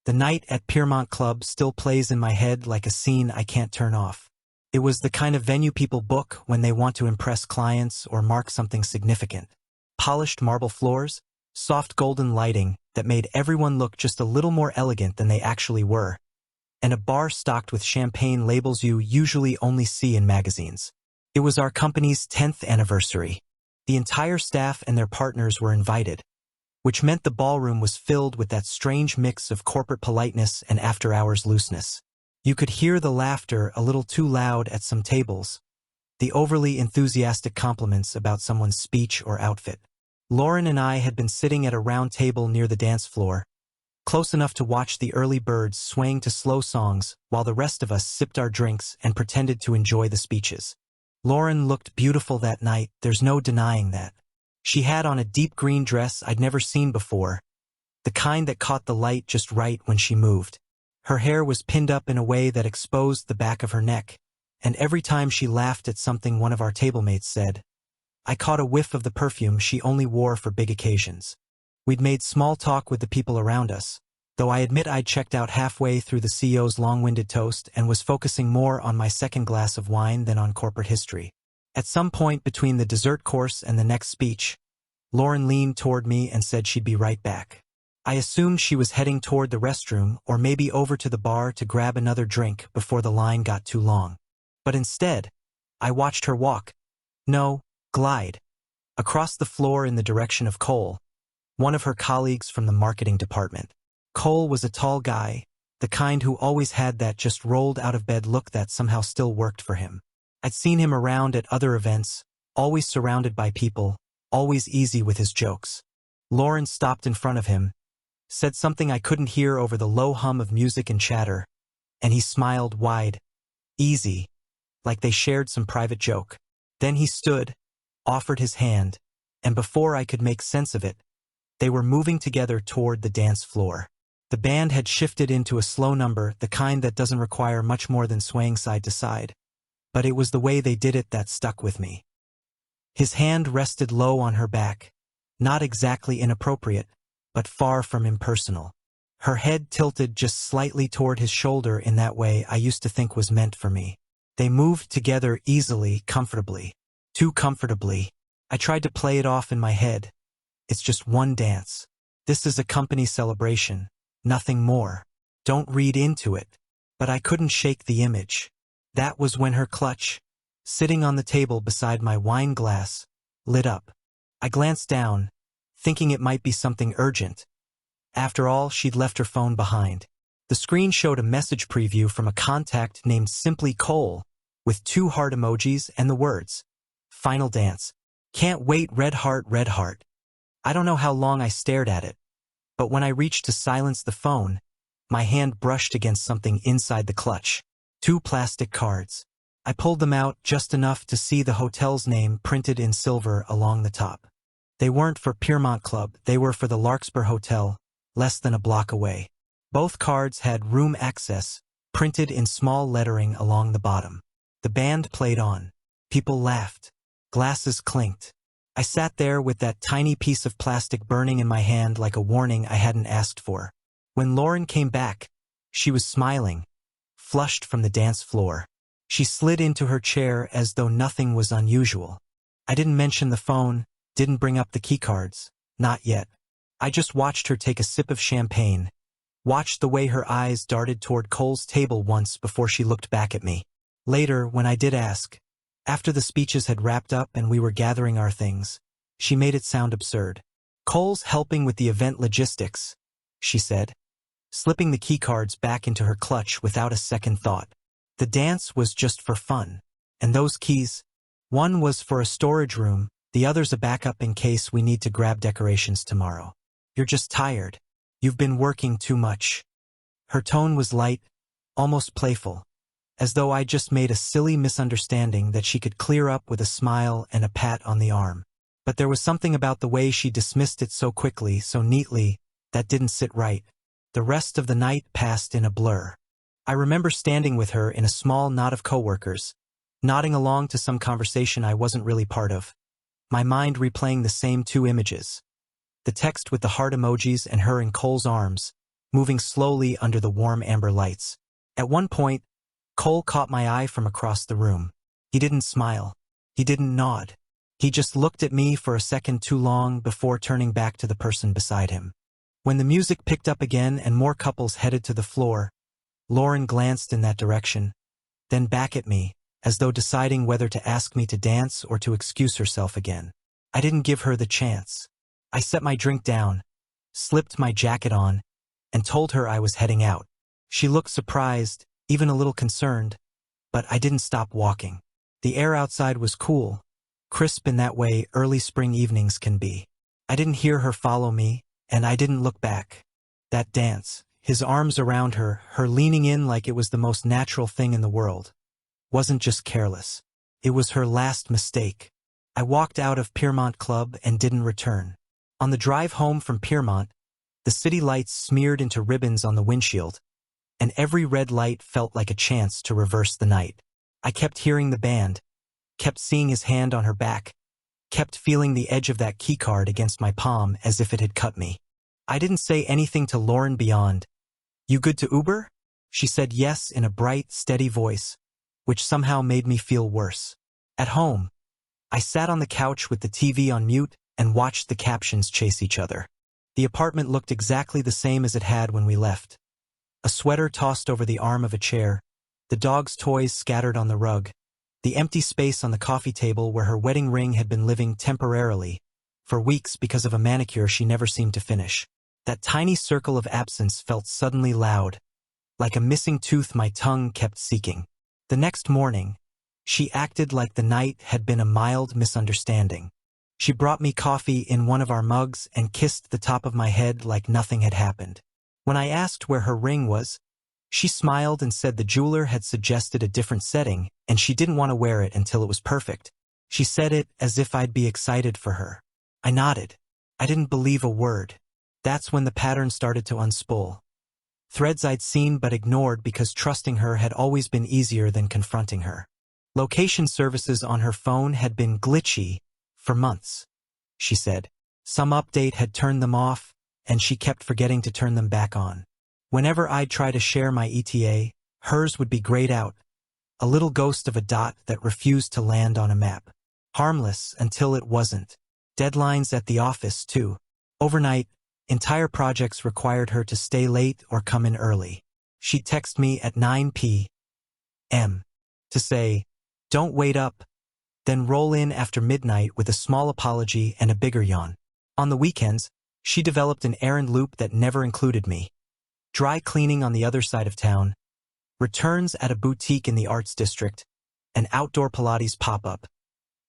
The night at Piermont Club still plays in my head like a scene I can't turn off. It was the kind of venue people book when they want to impress clients or mark something significant. Polished marble floors, soft golden lighting that made everyone look just a little more elegant than they actually were, and a bar stocked with champagne labels you usually only see in magazines. It was our company's 10th anniversary. The entire staff and their partners were invited, which meant the ballroom was filled with that strange mix of corporate politeness and after-hours looseness. You could hear the laughter a little too loud at some tables, the overly enthusiastic compliments about someone's speech or outfit. Lauren and I had been sitting at a round table near the dance floor, close enough to watch the early birds swaying to slow songs while the rest of us sipped our drinks and pretended to enjoy the speeches. Lauren looked beautiful that night, there's no denying that. She had on a deep green dress I'd never seen before, the kind that caught the light just right when she moved. Her hair was pinned up in a way that exposed the back of her neck, and every time she laughed at something one of our tablemates said, I caught a whiff of the perfume she only wore for big occasions. We'd made small talk with the people around us, though I admit I'd checked out halfway through the CEO's long-winded toast and was focusing more on my second glass of wine than on corporate history. At some point between the dessert course and the next speech, Lauren leaned toward me and said she'd be right back. I assumed she was heading toward the restroom or maybe over to the bar to grab another drink before the line got too long. But instead, I watched her glide, across the floor in the direction of Cole, one of her colleagues from the marketing department. Cole was a tall guy, the kind who always had that just rolled out of bed look that somehow still worked for him. I'd seen him around at other events, always surrounded by people, always easy with his jokes. Lauren stopped in front of him, said something I couldn't hear over the low hum of music and chatter, and he smiled wide, easy, like they shared some private joke. Then he stood, offered his hand, and before I could make sense of it, they were moving together toward the dance floor. The band had shifted into a slow number, the kind that doesn't require much more than swaying side to side, but it was the way they did it that stuck with me. His hand rested low on her back, not exactly inappropriate, but far from impersonal. Her head tilted just slightly toward his shoulder in that way I used to think was meant for me. They moved together easily, comfortably. Too comfortably. I tried to play it off in my head. It's just one dance. This is a company celebration, nothing more. Don't read into it. But I couldn't shake the image. That was when her clutch, sitting on the table beside my wine glass, lit up. I glanced down, thinking it might be something urgent. After all, she'd left her phone behind. The screen showed a message preview from a contact named Simply Cole, with 2 heart emojis and the words, Final Dance. Can't wait, red heart, red heart. I don't know how long I stared at it, but when I reached to silence the phone, my hand brushed against something inside the clutch. 2 plastic cards. I pulled them out just enough to see the hotel's name printed in silver along the top. They weren't for Piermont Club, they were for the Larkspur Hotel, less than a block away. Both cards had room access, printed in small lettering along the bottom. The band played on. People laughed. Glasses clinked. I sat there with that tiny piece of plastic burning in my hand like a warning I hadn't asked for. When Lauren came back, she was smiling, flushed from the dance floor. She slid into her chair as though nothing was unusual. I didn't mention the phone, didn't bring up the keycards. Not yet. I just watched her take a sip of champagne, watched the way her eyes darted toward Cole's table once before she looked back at me. Later, when I did ask, after the speeches had wrapped up and we were gathering our things, she made it sound absurd. Cole's helping with the event logistics, she said, slipping the keycards back into her clutch without a second thought. The dance was just for fun, and those keys, one was for a storage room, the other's a backup in case we need to grab decorations tomorrow. You're just tired. You've been working too much. Her tone was light, almost playful, as though I just made a silly misunderstanding that she could clear up with a smile and a pat on the arm. But there was something about the way she dismissed it so quickly, so neatly, that didn't sit right. The rest of the night passed in a blur. I remember standing with her in a small knot of coworkers, nodding along to some conversation I wasn't really part of, my mind replaying the same 2 images. The text with the heart emojis and her in Cole's arms, moving slowly under the warm amber lights. At one point, Cole caught my eye from across the room. He didn't smile. He didn't nod. He just looked at me for a second too long before turning back to the person beside him. When the music picked up again and more couples headed to the floor, Lauren glanced in that direction, then back at me, as though deciding whether to ask me to dance or to excuse herself again. I didn't give her the chance. I set my drink down, slipped my jacket on, and told her I was heading out. She looked surprised, even a little concerned, but I didn't stop walking. The air outside was cool, crisp in that way early spring evenings can be. I didn't hear her follow me, and I didn't look back. That dance, his arms around her, her leaning in like it was the most natural thing in the world, wasn't just careless. It was her last mistake. I walked out of Piermont Club and didn't return. On the drive home from Piermont, the city lights smeared into ribbons on the windshield, and every red light felt like a chance to reverse the night. I kept hearing the band, kept seeing his hand on her back, kept feeling the edge of that keycard against my palm as if it had cut me. I didn't say anything to Lauren beyond, "You good to Uber?" She said yes in a bright, steady voice, which somehow made me feel worse. At home, I sat on the couch with the TV on mute and watched the captions chase each other. The apartment looked exactly the same as it had when we left. A sweater tossed over the arm of a chair, the dog's toys scattered on the rug, the empty space on the coffee table where her wedding ring had been living temporarily, for weeks because of a manicure she never seemed to finish. That tiny circle of absence felt suddenly loud, like a missing tooth my tongue kept seeking. The next morning, she acted like the night had been a mild misunderstanding. She brought me coffee in one of our mugs and kissed the top of my head like nothing had happened. When I asked where her ring was, she smiled and said the jeweler had suggested a different setting and she didn't want to wear it until it was perfect. She said it as if I'd be excited for her. I nodded. I didn't believe a word. That's when the pattern started to unspool. Threads I'd seen but ignored because trusting her had always been easier than confronting her. Location services on her phone had been glitchy for months, she said. Some update had turned them off, and she kept forgetting to turn them back on. Whenever I'd try to share my ETA, hers would be grayed out, a little ghost of a dot that refused to land on a map. Harmless until it wasn't. Deadlines at the office, too. Overnight, entire projects required her to stay late or come in early. She'd text me at 9 p.m. to say, "Don't wait up," then roll in after midnight with a small apology and a bigger yawn. On the weekends, she developed an errand loop that never included me. Dry cleaning on the other side of town, returns at a boutique in the arts district, an outdoor Pilates pop-up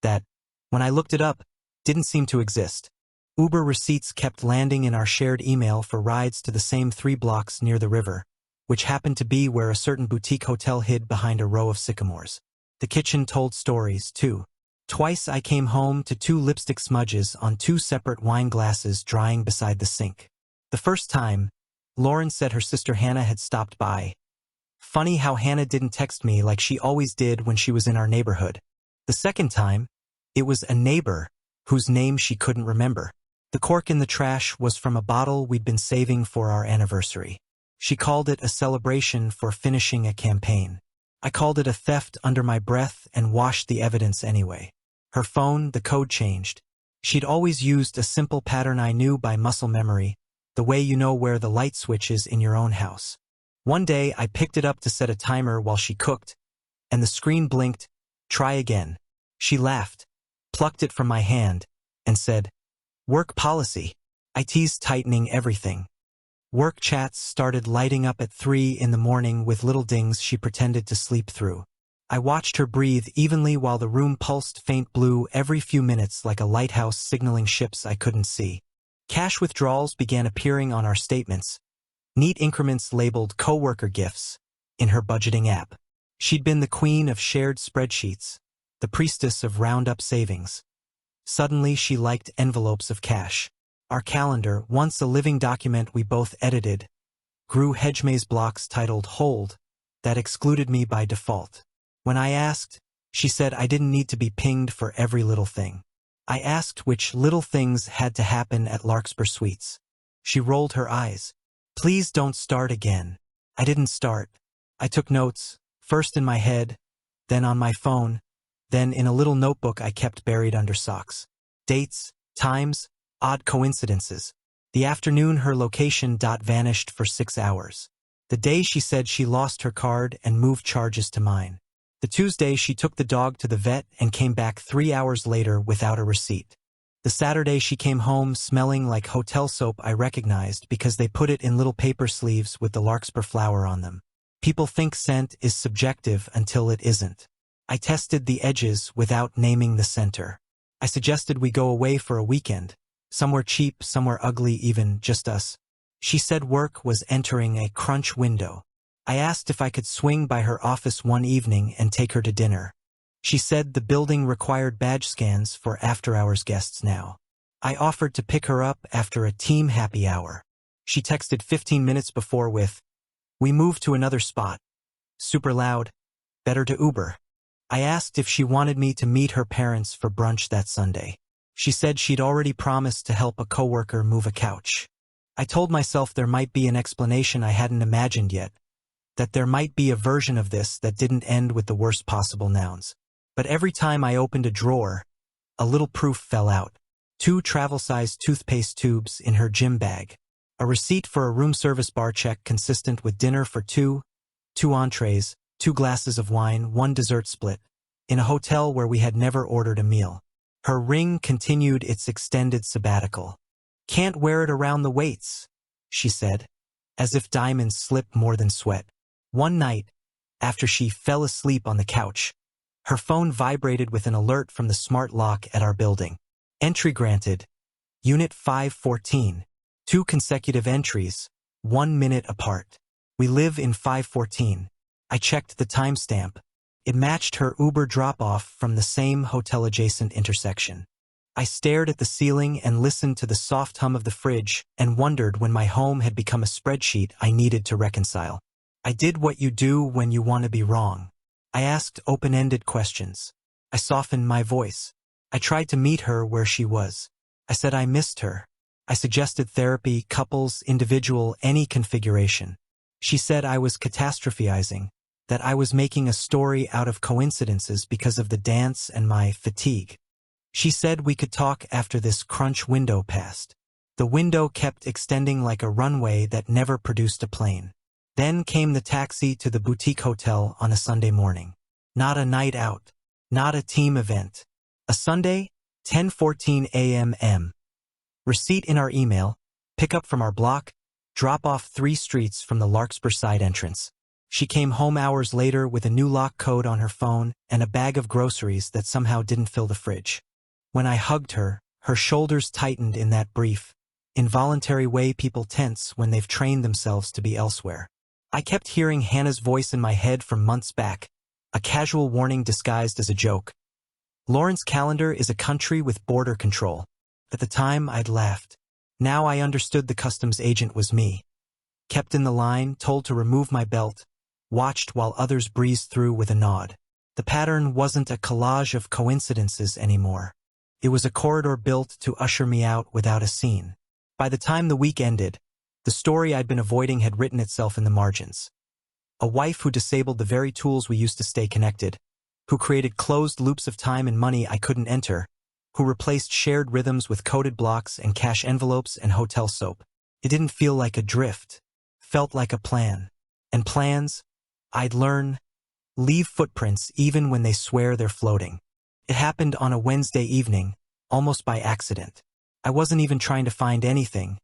that, when I looked it up, didn't seem to exist. Uber receipts kept landing in our shared email for rides to the same 3 blocks near the river, which happened to be where a certain boutique hotel hid behind a row of sycamores. The kitchen told stories, too. Twice I came home to 2 lipstick smudges on 2 separate wine glasses drying beside the sink. The first time, Lauren said her sister Hannah had stopped by. Funny how Hannah didn't text me like she always did when she was in our neighborhood. The second time, it was a neighbor whose name she couldn't remember. The cork in the trash was from a bottle we'd been saving for our anniversary. She called it a celebration for finishing a campaign. I called it a theft under my breath and washed the evidence anyway. Her phone, the code changed. She'd always used a simple pattern I knew by muscle memory, the way you know where the light switch is in your own house. One day I picked it up to set a timer while she cooked, and the screen blinked, "Try again." She laughed, plucked it from my hand, and said, "Work policy." IT's tightening everything. Work chats started lighting up at 3 in the morning with little dings she pretended to sleep through. I watched her breathe evenly while the room pulsed faint blue every few minutes like a lighthouse signaling ships I couldn't see. Cash withdrawals began appearing on our statements, neat increments labeled coworker gifts, in her budgeting app. She'd been the queen of shared spreadsheets, the priestess of round-up savings. Suddenly she liked envelopes of cash. Our calendar, once a living document we both edited, grew hedge maze blocks titled Hold that excluded me by default. When I asked, she said I didn't need to be pinged for every little thing. I asked which little things had to happen at Larkspur Suites. She rolled her eyes. Please don't start again. I didn't start. I took notes, first in my head, then on my phone, then in a little notebook I kept buried under socks. Dates, times, odd coincidences. The afternoon her location vanished for 6 hours. The day she said she lost her card and moved charges to mine. The Tuesday she took the dog to the vet and came back 3 hours later without a receipt. The Saturday she came home smelling like hotel soap I recognized because they put it in little paper sleeves with the larkspur flower on them. People think scent is subjective until it isn't. I tested the edges without naming the center. I suggested we go away for a weekend. Somewhere cheap, somewhere ugly, even just us. She said work was entering a crunch window. I asked if I could swing by her office one evening and take her to dinner. She said the building required badge scans for after-hours guests now. I offered to pick her up after a team happy hour. She texted 15 minutes before with, "We moved to another spot. Super loud. Better to Uber." I asked if she wanted me to meet her parents for brunch that Sunday. She said she'd already promised to help a coworker move a couch. I told myself there might be an explanation I hadn't imagined yet, that there might be a version of this that didn't end with the worst possible nouns. But every time I opened a drawer, a little proof fell out. 2 travel-sized toothpaste tubes in her gym bag. A receipt for a room service bar check consistent with dinner for 2 entrees, 2 glasses of wine, 1 dessert split, in a hotel where we had never ordered a meal. Her ring continued its extended sabbatical. "Can't wear it around the weights," she said, as if diamonds slip more than sweat. One night, after she fell asleep on the couch, her phone vibrated with an alert from the smart lock at our building. Entry granted. Unit 514. 2 consecutive entries, 1 minute apart. We live in 514. I checked the timestamp. It matched her Uber drop-off from the same hotel-adjacent intersection. I stared at the ceiling and listened to the soft hum of the fridge and wondered when my home had become a spreadsheet I needed to reconcile. I did what you do when you want to be wrong. I asked open-ended questions. I softened my voice. I tried to meet her where she was. I said I missed her. I suggested therapy, couples, individual, any configuration. She said I was catastrophizing, that I was making a story out of coincidences because of the dance and my fatigue. She said we could talk after this crunch window passed. The window kept extending like a runway that never produced a plane. Then came the taxi to the boutique hotel on a Sunday morning. Not a night out. Not a team event. A Sunday, 10:14 a.m. Receipt in our email, pick up from our block, drop off 3 streets from the Larkspur side entrance. She came home hours later with a new lock code on her phone and a bag of groceries that somehow didn't fill the fridge. When I hugged her, her shoulders tightened in that brief, involuntary way people tense when they've trained themselves to be elsewhere. I kept hearing Hannah's voice in my head from months back, a casual warning disguised as a joke. Lauren's calendar is a country with border control. At the time, I'd laughed. Now I understood the customs agent was me. Kept in the line, told to remove my belt, watched while others breezed through with a nod. The pattern wasn't a collage of coincidences anymore. It was a corridor built to usher me out without a scene. By the time the week ended, the story I'd been avoiding had written itself in the margins. A wife who disabled the very tools we used to stay connected, who created closed loops of time and money I couldn't enter, who replaced shared rhythms with coded blocks and cash envelopes and hotel soap. It didn't feel like a drift. Felt like a plan. And plans, I'd learn, leave footprints even when they swear they're floating. It happened on a Wednesday evening, almost by accident. I wasn't even trying to find anything,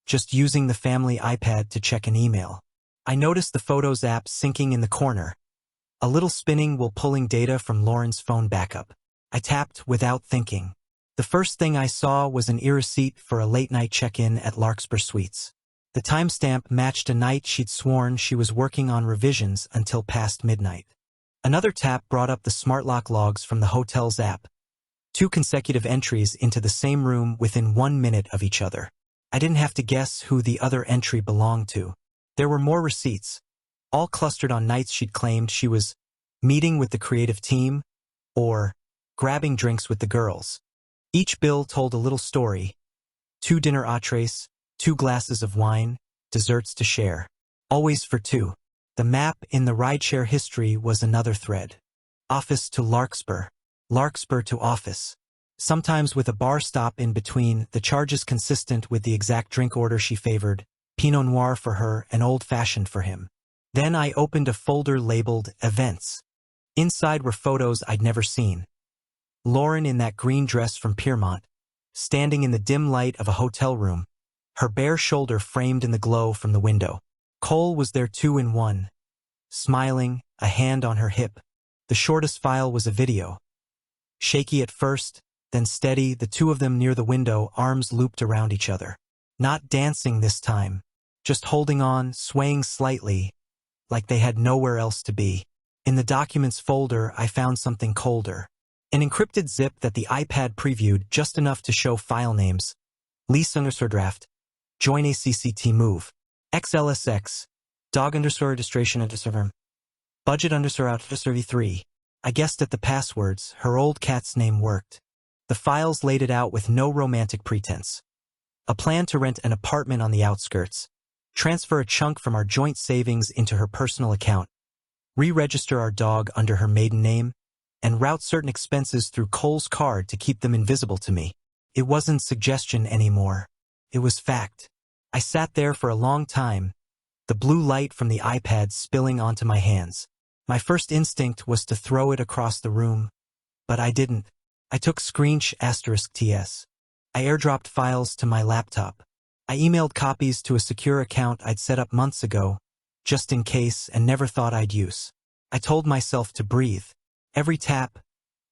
just using the family iPad to check an email. I noticed the Photos app syncing in the corner, a little spinning while pulling data from Lauren's phone backup. I tapped without thinking. The first thing I saw was an e-receipt for a late-night check-in at Larkspur Suites. The timestamp matched a night she'd sworn she was working on revisions until past midnight. Another tap brought up the smart lock logs from the hotel's app. 2 consecutive entries into the same room within 1 minute of each other. I didn't have to guess who the other entry belonged to. There were more receipts, all clustered on nights she'd claimed she was meeting with the creative team or grabbing drinks with the girls. Each bill told a little story. 2 dinner entrees, 2 glasses of wine, desserts to share. Always for two. The map in the rideshare history was another thread. Office to Larkspur. Larkspur to office. Sometimes with a bar stop in between, the charges consistent with the exact drink order she favored, Pinot Noir for her and old-fashioned for him. Then I opened a folder labeled Events. Inside were photos I'd never seen. Lauren in that green dress from Piermont, standing in the dim light of a hotel room, her bare shoulder framed in the glow from the window. Cole was there two in one, smiling, a hand on her hip. The shortest file was a video. Shaky at first, then steady, the two of them near the window, arms looped around each other. Not dancing this time, just holding on, swaying slightly, like they had nowhere else to be. In the documents folder, I found something colder. An encrypted zip that the iPad previewed just enough to show file names. Lease underscore draft. Join ACCT move. XLSX. Dog underscore registration underscore. Budget underscore out underscore V3. I guessed at the passwords, her old cat's name worked. The files laid it out with no romantic pretense. A plan to rent an apartment on the outskirts, transfer a chunk from our joint savings into her personal account, re-register our dog under her maiden name, and route certain expenses through Cole's card to keep them invisible to me. It wasn't suggestion anymore. It was fact. I sat there for a long time, the blue light from the iPad spilling onto my hands. My first instinct was to throw it across the room, but I didn't. I took **TS. I airdropped files to my laptop. I emailed copies to a secure account I'd set up months ago, just in case, and never thought I'd use. I told myself to breathe. Every tap,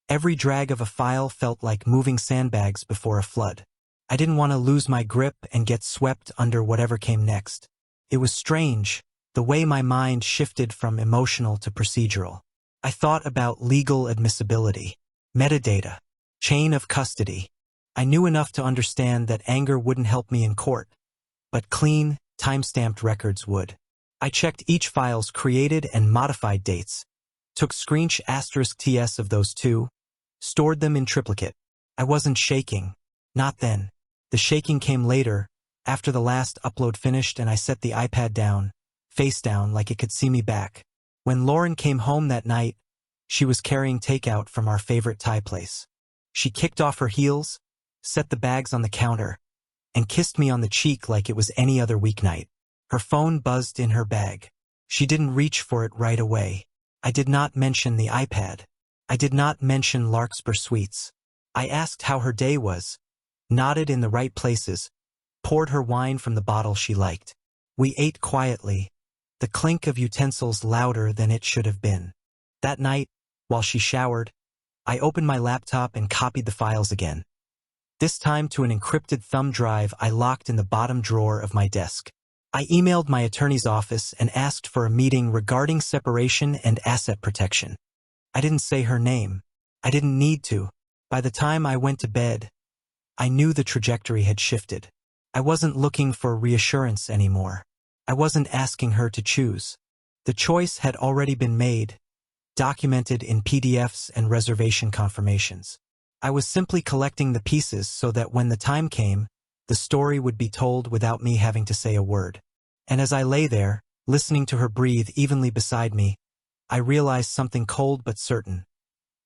every drag of a file felt like moving sandbags before a flood. I didn't want to lose my grip and get swept under whatever came next. It was strange, the way my mind shifted from emotional to procedural. I thought about legal admissibility, metadata, chain of custody. I knew enough to understand that anger wouldn't help me in court, but clean, time-stamped records would. I checked each file's created and modified dates, took **TS of those two, stored them in triplicate. I wasn't shaking. Not then. The shaking came later, after the last upload finished and I set the iPad down, face down like it could see me back. When Lauren came home that night, she was carrying takeout from our favorite Thai place. She kicked off her heels, set the bags on the counter, and kissed me on the cheek like it was any other weeknight. Her phone buzzed in her bag. She didn't reach for it right away. I did not mention the iPad. I did not mention Larkspur Sweets. I asked how her day was, nodded in the right places, poured her wine from the bottle she liked. We ate quietly, the clink of utensils louder than it should have been. That night, while she showered, I opened my laptop and copied the files again. This time to an encrypted thumb drive I locked in the bottom drawer of my desk. I emailed my attorney's office and asked for a meeting regarding separation and asset protection. I didn't say her name. I didn't need to. By the time I went to bed, I knew the trajectory had shifted. I wasn't looking for reassurance anymore. I wasn't asking her to choose. The choice had already been made, documented in PDFs and reservation confirmations. I was simply collecting the pieces so that when the time came, the story would be told without me having to say a word. And as I lay there, listening to her breathe evenly beside me, I realized something cold but certain.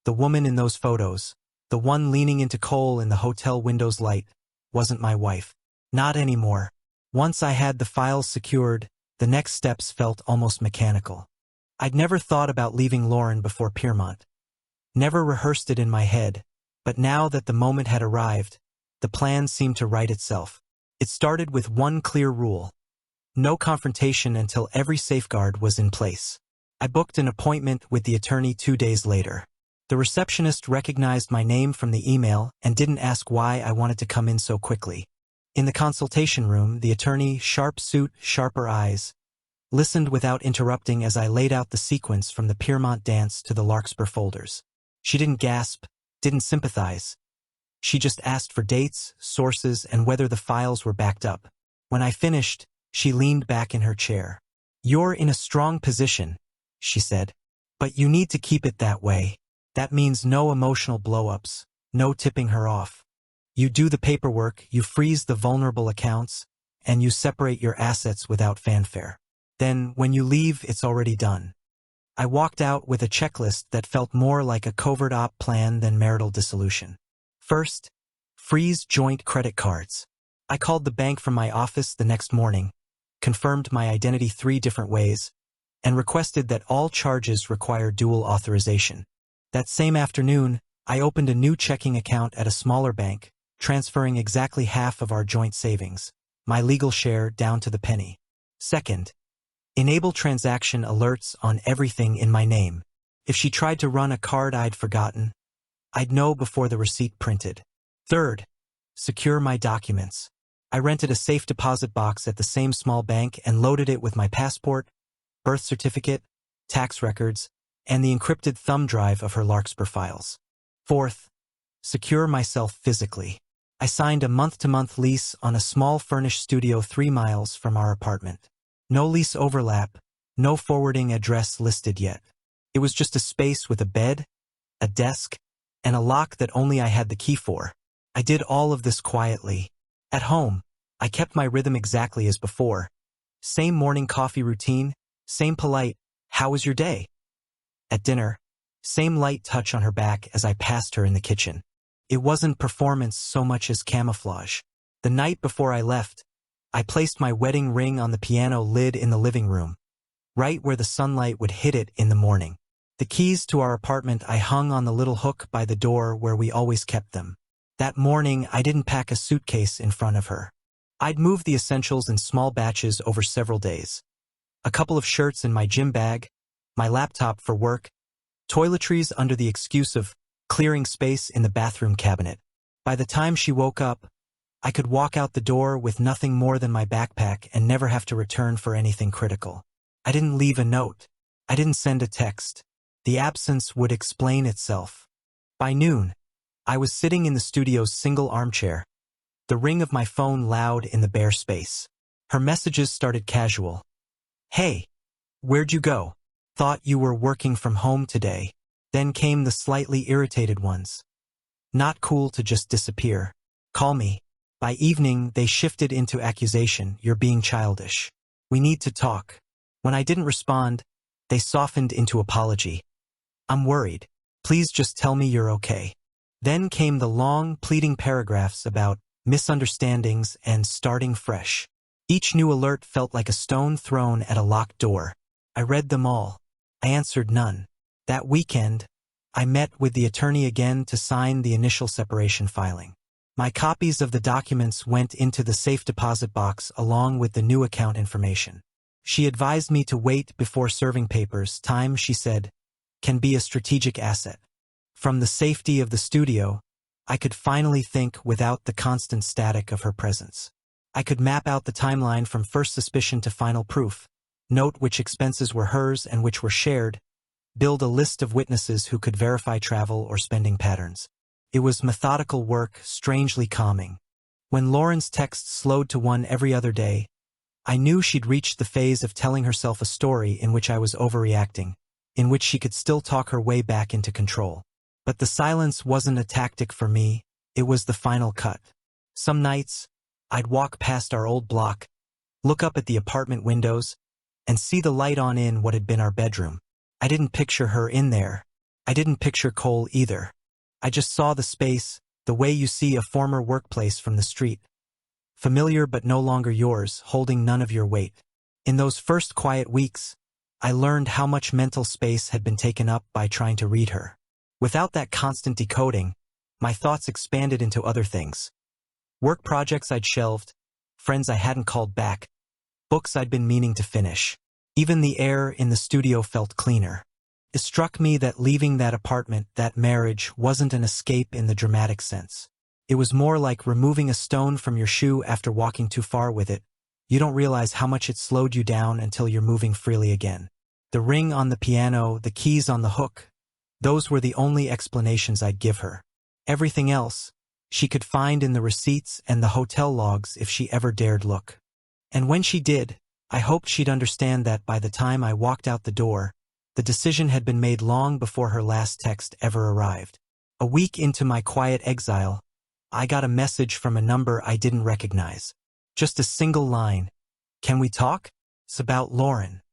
The woman in those photos, the one leaning into Cole in the hotel window's light, wasn't my wife. Not anymore. Once I had the files secured, the next steps felt almost mechanical. I'd never thought about leaving Lauren before Piermont. Never rehearsed it in my head, but now that the moment had arrived, the plan seemed to write itself. It started with one clear rule: no confrontation until every safeguard was in place. I booked an appointment with the attorney 2 days later. The receptionist recognized my name from the email and didn't ask why I wanted to come in so quickly. In the consultation room, the attorney, sharp suit, sharper eyes, listened without interrupting as I laid out the sequence from the Piermont dance to the Larkspur folders. She didn't gasp, didn't sympathize. She just asked for dates, sources, and whether the files were backed up. When I finished, she leaned back in her chair. "You're in a strong position," she said, "but you need to keep it that way. That means no emotional blow-ups, no tipping her off. You do the paperwork, you freeze the vulnerable accounts, and you separate your assets without fanfare. Then, when you leave, it's already done. I walked out with a checklist that felt more like a covert op plan than marital dissolution. First, freeze joint credit cards. I called the bank from my office the next morning, confirmed my identity 3 different ways, and requested that all charges require dual authorization. That same afternoon, I opened a new checking account at a smaller bank, transferring exactly half of our joint savings, my legal share down to the penny. Second, enable transaction alerts on everything in my name. If she tried to run a card I'd forgotten, I'd know before the receipt printed. Third, secure my documents. I rented a safe deposit box at the same small bank and loaded it with my passport, birth certificate, tax records, and the encrypted thumb drive of her Larkspur files. Fourth, secure myself physically. I signed a month-to-month lease on a small furnished studio 3 miles from our apartment. No lease overlap, no forwarding address listed yet. It was just a space with a bed, a desk, and a lock that only I had the key for. I did all of this quietly. At home, I kept my rhythm exactly as before. Same morning coffee routine, same polite, "How was your day?" At dinner, same light touch on her back as I passed her in the kitchen. It wasn't performance so much as camouflage. The night before I left, I placed my wedding ring on the piano lid in the living room, right where the sunlight would hit it in the morning. The keys to our apartment I hung on the little hook by the door where we always kept them. That morning, I didn't pack a suitcase in front of her. I'd moved the essentials in small batches over several days. A couple of shirts in my gym bag, my laptop for work, toiletries under the excuse of clearing space in the bathroom cabinet. By the time she woke up, I could walk out the door with nothing more than my backpack and never have to return for anything critical. I didn't leave a note. I didn't send a text. The absence would explain itself. By noon, I was sitting in the studio's single armchair, the ring of my phone loud in the bare space. Her messages started casual. "Hey, where'd you go? Thought you were working from home today." Then came the slightly irritated ones. "Not cool to just disappear. Call me." By evening, they shifted into accusation. "You're being childish. We need to talk." When I didn't respond, they softened into apology. "I'm worried. Please just tell me you're okay." Then came the long, pleading paragraphs about misunderstandings and starting fresh. Each new alert felt like a stone thrown at a locked door. I read them all. I answered none. That weekend, I met with the attorney again to sign the initial separation filing. My copies of the documents went into the safe deposit box along with the new account information. She advised me to wait before serving papers. Time, she said, can be a strategic asset. From the safety of the studio, I could finally think without the constant static of her presence. I could map out the timeline from first suspicion to final proof, note which expenses were hers and which were shared, build a list of witnesses who could verify travel or spending patterns. It was methodical work, strangely calming. When Lauren's texts slowed to one every other day, I knew she'd reached the phase of telling herself a story in which I was overreacting, in which she could still talk her way back into control. But the silence wasn't a tactic for me, it was the final cut. Some nights, I'd walk past our old block, look up at the apartment windows, and see the light on in what had been our bedroom. I didn't picture her in there. I didn't picture Cole either. I just saw the space, the way you see a former workplace from the street. Familiar but no longer yours, holding none of your weight. In those first quiet weeks, I learned how much mental space had been taken up by trying to read her. Without that constant decoding, my thoughts expanded into other things. Work projects I'd shelved, friends I hadn't called back, books I'd been meaning to finish. Even the air in the studio felt cleaner. It struck me that leaving that apartment, that marriage, wasn't an escape in the dramatic sense. It was more like removing a stone from your shoe after walking too far with it. You don't realize how much it slowed you down until you're moving freely again. The ring on the piano, the keys on the hook, those were the only explanations I'd give her. Everything else, she could find in the receipts and the hotel logs if she ever dared look. And when she did, I hoped she'd understand that by the time I walked out the door, the decision had been made long before her last text ever arrived. A week into my quiet exile, I got a message from a number I didn't recognize. Just a single line. Can we talk? It's about Lauren.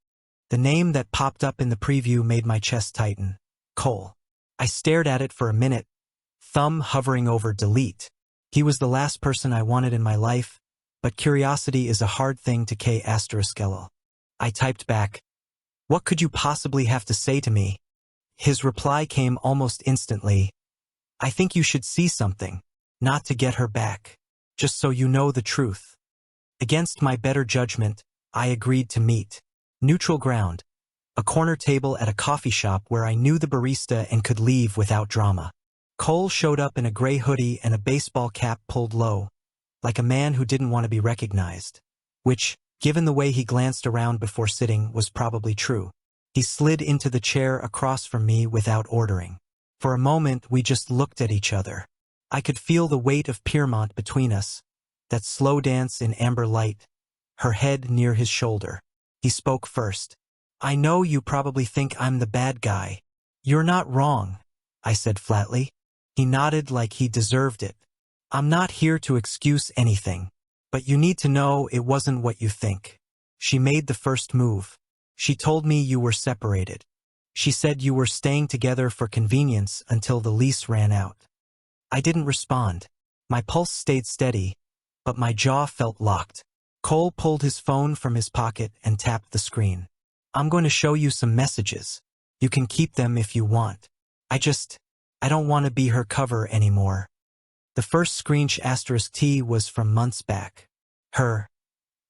The name that popped up in the preview made my chest tighten. Cole. I stared at it for a minute, thumb hovering over delete. He was the last person I wanted in my life, but curiosity is a hard thing to k***. I typed back, "What could you possibly have to say to me?" His reply came almost instantly. "I think you should see something. Not to get her back. Just so you know the truth." Against my better judgment, I agreed to meet. Neutral ground. A corner table at a coffee shop where I knew the barista and could leave without drama. Cole showed up in a gray hoodie and a baseball cap pulled low, like a man who didn't want to be recognized. Which, given the way he glanced around before sitting, was probably true. He slid into the chair across from me without ordering. For a moment, we just looked at each other. I could feel the weight of Piermont between us, that slow dance in amber light, her head near his shoulder. He spoke first. "I know you probably think I'm the bad guy." "You're not wrong," I said flatly. He nodded like he deserved it. "I'm not here to excuse anything, but you need to know it wasn't what you think." She made the first move. "She told me you were separated. She said you were staying together for convenience until the lease ran out." I didn't respond. My pulse stayed steady, but my jaw felt locked. Cole pulled his phone from his pocket and tapped the screen. "I'm going to show you some messages. You can keep them if you want. I don't want to be her cover anymore." The first screenshot *T was from months back. Her.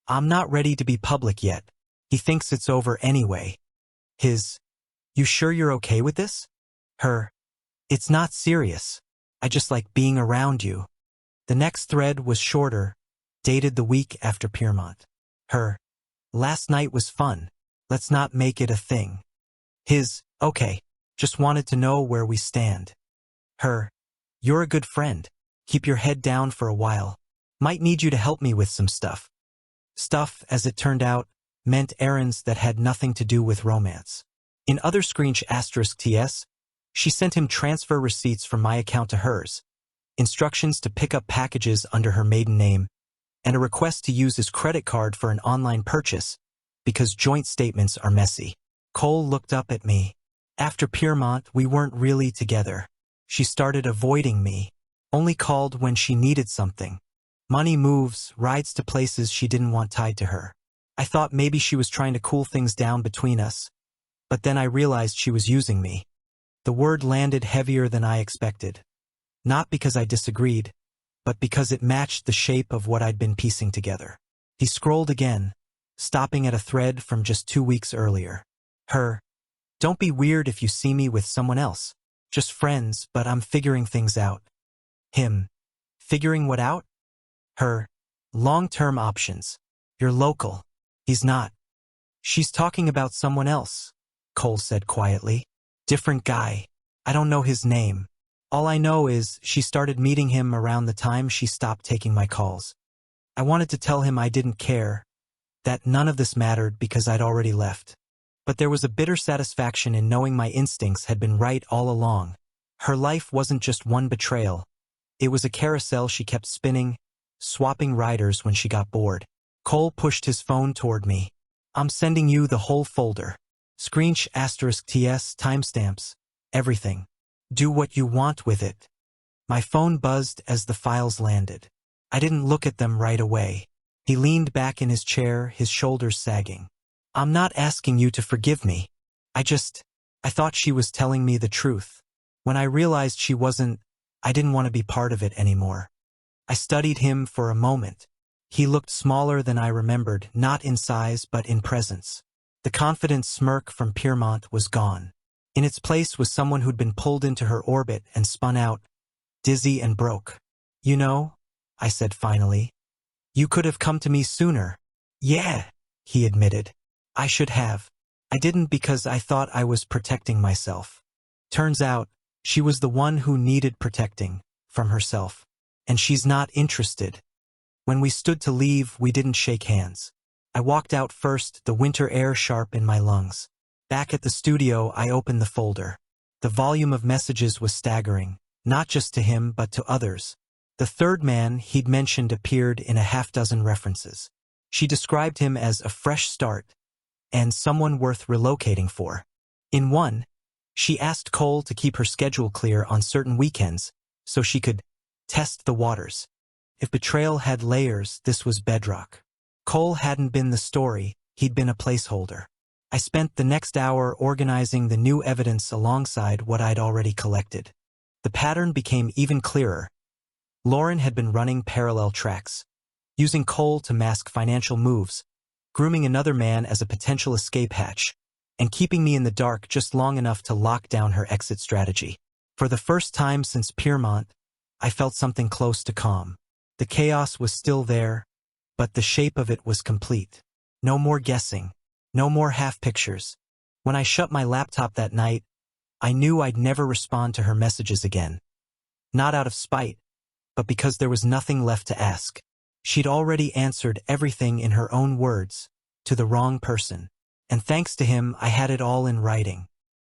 "I'm not ready to be public yet. He thinks it's over anyway." His. "You sure you're okay with this?" Her. "It's not serious. I just like being around you." The next thread was shorter, dated the week after Piermont. Her. "Last night was fun. Let's not make it a thing." His. "Okay. Just wanted to know where we stand." Her. "You're a good friend. Keep your head down for a while. Might need you to help me with some stuff." Stuff, as it turned out, meant errands that had nothing to do with romance. In other screenshot *TS, she sent him transfer receipts from my account to hers, instructions to pick up packages under her maiden name, and a request to use his credit card for an online purchase, because joint statements are messy. Cole looked up at me. After Piermont, we weren't really together. She started avoiding me, only called when she needed something. Money moves, rides to places she didn't want tied to her. I thought maybe she was trying to cool things down between us, but then I realized she was using me. The word landed heavier than I expected. Not because I disagreed, but because it matched the shape of what I'd been piecing together. He scrolled again, stopping at a thread from just 2 weeks earlier. Her. "Don't be weird if you see me with someone else. Just friends, but I'm figuring things out." Him. "Figuring what out?" Her. "Long-term options. You're local. He's not." "She's talking about someone else," Cole said quietly. "Different guy. I don't know his name. All I know is she started meeting him around the time she stopped taking my calls. I wanted to tell him I didn't care, that none of this mattered because I'd already left. But there was a bitter satisfaction in knowing my instincts had been right all along. Her life wasn't just one betrayal. It was a carousel she kept spinning, swapping riders when she got bored. Cole pushed his phone toward me. "I'm sending you the whole folder. Screenshot *TS, timestamps, everything. Do what you want with it." My phone buzzed as the files landed. I didn't look at them right away. He leaned back in his chair, his shoulders sagging. "I'm not asking you to forgive me. I thought she was telling me the truth. When I realized she wasn't, I didn't want to be part of it anymore." I studied him for a moment. He looked smaller than I remembered, not in size but in presence. The confident smirk from Piermont was gone. In its place was someone who'd been pulled into her orbit and spun out, dizzy and broke. "You know," I said finally, "you could have come to me sooner." "Yeah," he admitted. "I should have. I didn't because I thought I was protecting myself. Turns out, she was the one who needed protecting, from herself. And she's not interested." When we stood to leave, we didn't shake hands. I walked out first, the winter air sharp in my lungs. Back at the studio, I opened the folder. The volume of messages was staggering, not just to him but to others. The third man he'd mentioned appeared in a half-dozen references. She described him as a fresh start and someone worth relocating for. In one, she asked Cole to keep her schedule clear on certain weekends so she could test the waters. If betrayal had layers, this was bedrock. Cole hadn't been the story, he'd been a placeholder. I spent the next hour organizing the new evidence alongside what I'd already collected. The pattern became even clearer. Lauren had been running parallel tracks, using Cole to mask financial moves, grooming another man as a potential escape hatch, and keeping me in the dark just long enough to lock down her exit strategy. For the first time since Piermont, I felt something close to calm. The chaos was still there, but the shape of it was complete. No more guessing, no more half-pictures. When I shut my laptop that night, I knew I'd never respond to her messages again. Not out of spite, but because there was nothing left to ask. She'd already answered everything in her own words, to the wrong person. And thanks to him, I had it all in writing.